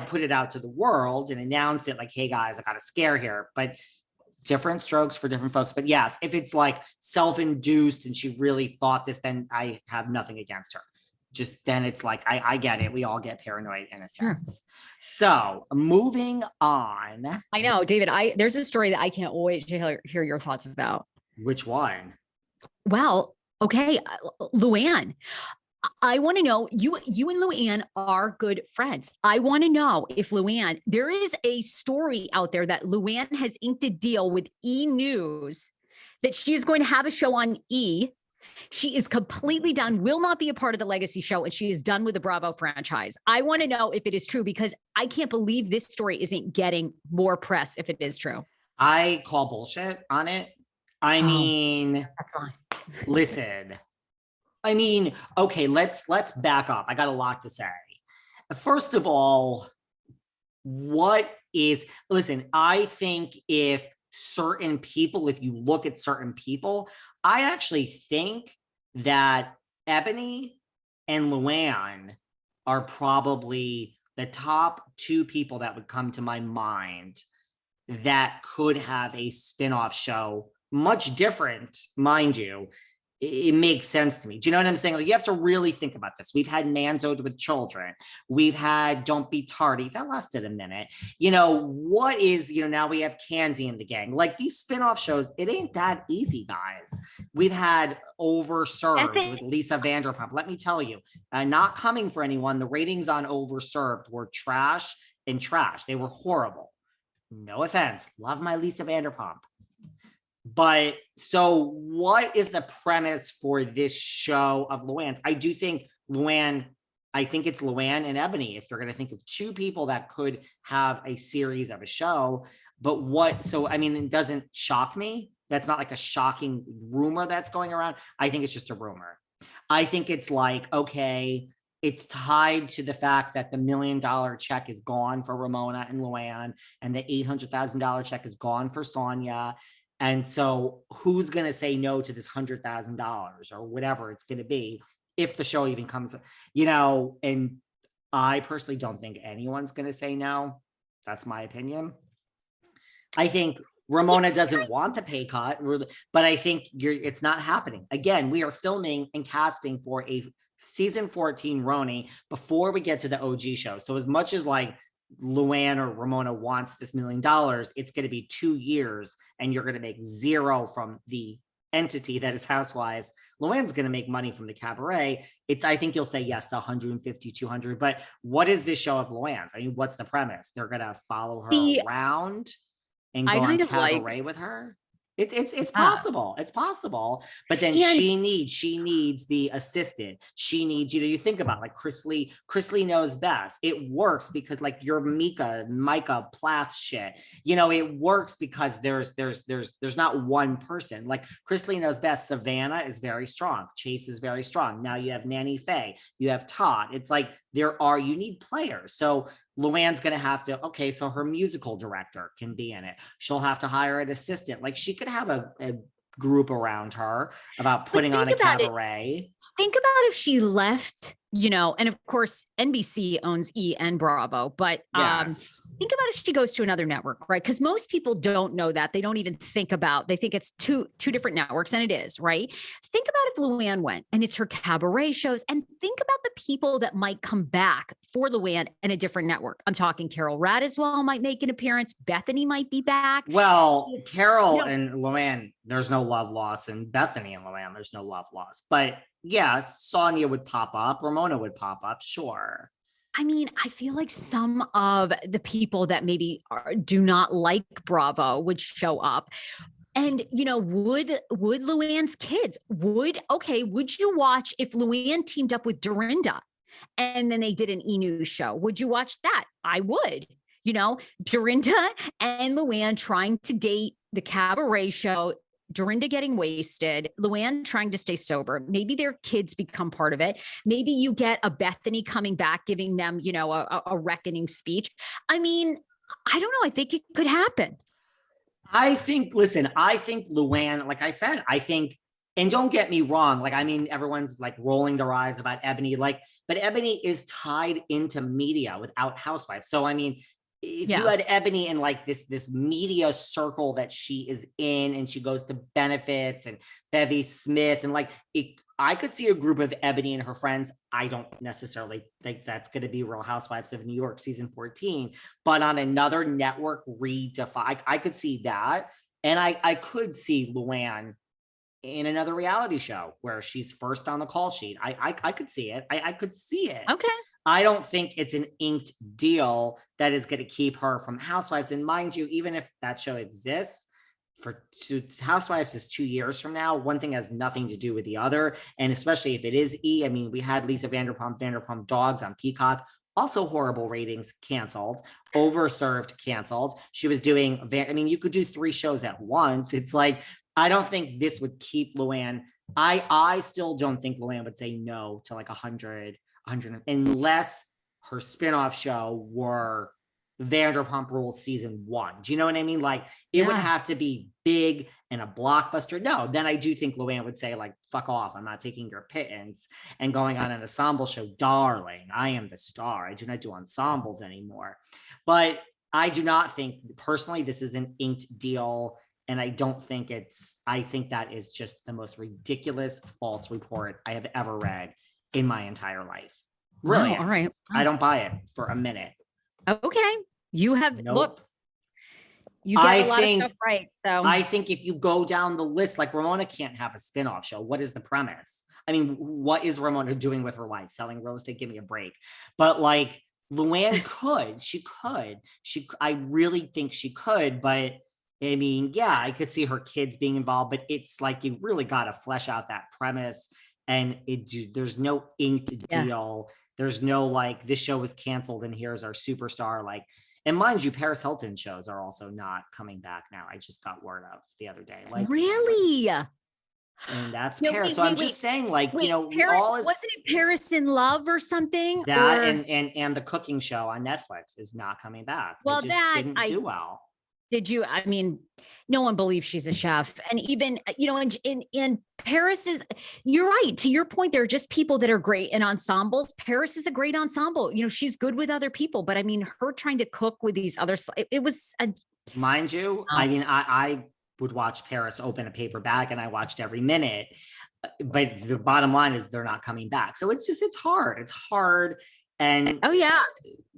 put it out to the world and announce it like, hey guys, I got a scare here. But different strokes for different folks. But yes, if it's like self-induced and she really thought this, then I have nothing against her. Just then it's like, I get it. We all get paranoid in a sense. So moving on. I know, David, there's a story that I can't wait to hear your thoughts about. Which one? Well, okay, Luann. I want to know, you and Luann are good friends. I want to know if Luann, there is a story out there that Luann has inked a deal with E! News that she is going to have a show on E! She is completely done, will not be a part of the Legacy show, and she is done with the Bravo franchise. I want to know if it is true, because I can't believe this story isn't getting more press if it is true. I call bullshit on it. I mean, that's fine. Listen. I mean, okay, let's back up. I got a lot to say. First of all, listen, I think if you look at certain people, I actually think that Ebony and Luann are probably the top two people that would come to my mind that could have a spin-off show, much different, mind you. It makes sense to me. Do you know what I'm saying? Like, you have to really think about this. We've had Manzo'd with children. We've had Don't Be Tardy. That lasted a minute. Now we have Candy in the gang. Like, these spinoff shows, it ain't that easy, guys. We've had Overserved with Lisa Vanderpump. Let me tell you, not coming for anyone, the ratings on Overserved were trash and trash. They were horrible. No offense. Love my Lisa Vanderpump. But so what is the premise for this show of Luann's? I do think it's Luann and Ebony, if you're going to think of two people that could have a series of a show. But it doesn't shock me. That's not like a shocking rumor that's going around. I think it's just a rumor. I think it's like, okay, it's tied to the fact that the $1 million check is gone for Ramona and Luann, and the $800,000 check is gone for Sonia. And so who's going to say no to this $100,000 or whatever it's going to be if the show even comes, and I personally don't think anyone's going to say no. That's my opinion. I think Ramona doesn't want the pay cut, but I think it's not happening. Again, we are filming and casting for a season 14 RHONY before we get to the OG show. So as much as like Luann or Ramona wants this $1 million, it's going to be 2 years and you're going to make zero from the entity that is Housewives. Luann's going to make money from the cabaret. I think you'll say yes to 150, 200, but what is this show of Luann's? I mean, what's the premise? They're going to follow her around and go on cabaret with her? It's possible. It's possible. But then she needs the assistant. She needs, you think about like Chris Lee knows best. It works because like your Micah Plath shit, it works because there's not one person. Like Chris Lee knows best. Savannah is very strong. Chase is very strong. Now you have Nanny Faye, you have Todd. It's like you need players. So Luann's going to have to, so her musical director can be in it. She'll have to hire an assistant. Like she could have a group around her about putting on a cabaret. Think about if she left, and of course NBC owns E! and Bravo, but yes. Think about if she goes to another network, right? Because most people don't know that. They don't even they think it's two different networks, and it is, right? Think about if Luann went and it's her cabaret shows, and think about the people that might come back for Luann in a different network. I'm talking Carol Radiswell might make an appearance. Bethany might be back. Well, Carol and Luann, there's no love lost, and Bethany and Luann, there's no love lost. But yeah, Sonia would pop up. Ramona would pop up. Sure. I mean, I feel like some of the people that maybe do not like Bravo would show up. And, would Luann's kids, would you watch if Luann teamed up with Dorinda and then they did an E! News show? Would you watch that? I would. Dorinda and Luann trying to date, the cabaret show, Dorinda getting wasted, Luann trying to stay sober. Maybe their kids become part of it. Maybe you get a Bethany coming back, giving them, a reckoning speech. I mean, I don't know. I think it could happen. I think Luann, like I said, I think And don't get me wrong, like, I mean, everyone's like rolling their eyes about Ebony, like, but Ebony is tied into media without Housewives. So, I mean, if you had Ebony in like this media circle that she is in, and she goes to benefits and Bevy Smith, and like I could see a group of Ebony and her friends. I don't necessarily think that's going to be Real Housewives of New York season 14, but on another network redefined, I could see that. And I could see Luann in another reality show where she's first on the call sheet. I could see it. I could see it. Okay. I don't think it's an inked deal that is going to keep her from Housewives. And mind you, even if that show exists, Housewives is 2 years from now. One thing has nothing to do with the other. And especially if it is E, I mean, we had Lisa Vanderpump Dogs on Peacock, also horrible ratings, canceled, overserved, canceled. She was doing, I mean, you could do 3 shows at once. It's like, I don't think this would keep Luann. I still don't think Luann would say no to like 100, unless her spinoff show were Vanderpump Rules season 1. Do you know what I mean? Like, it would have to be big and a blockbuster. No, then I do think Luann would say, like, fuck off. I'm not taking your pittance and going on an ensemble show. Darling, I am the star. I do not do ensembles anymore. But I do not think, personally, this is an inked deal. And I don't think I think that is just the most ridiculous false report I have ever read in my entire life. Really. Wow, all right. I don't buy it for a minute. Okay. You have, look, you get a lot of stuff right. So I think if you go down the list, like, Ramona can't have a spinoff show. What is the premise? I mean, what is Ramona doing with her life? Selling real estate? Give me a break. But like, Luann could, I really think she could, but I mean, yeah, I could see her kids being involved, but it's like, you really got to flesh out that premise, and there's no inked deal. There's no like, this show was canceled and here's our superstar. Like, and mind you, Paris Hilton shows are also not coming back now. I just got word of the other day. Like, really? And that's Paris. So I'm just saying, like, you know, Paris, wasn't it Paris in Love or something? That and the cooking show on Netflix is not coming back. Well, that didn't do well. Did you? I mean, no one believes she's a chef. And even, you know, in Paris is, you're right. To your point, there are just people that are great in ensembles. Paris is a great ensemble. You know, she's good with other people, but I mean, her trying to cook with these others, it was mind you, I mean, I would watch Paris open a paper bag, and I watched every minute, but the bottom line is they're not coming back. So it's hard. It's hard. And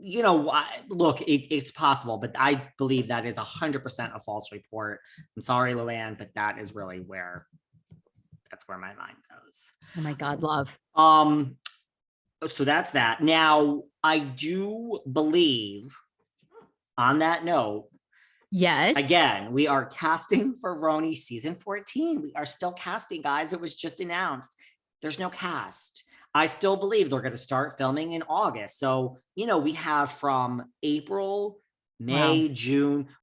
you know, look, it's possible, but I believe that is 100% a false report. I'm sorry, Luann, but that is really that's where my mind goes. Oh my God, love. So that's that. Now, I do believe, on that note, yes, again, we are casting for RHONYS season 14. We are still casting, guys. It was just announced. There's no cast. I still believe they're going to start filming in August. So, you know, we have from April, May, June,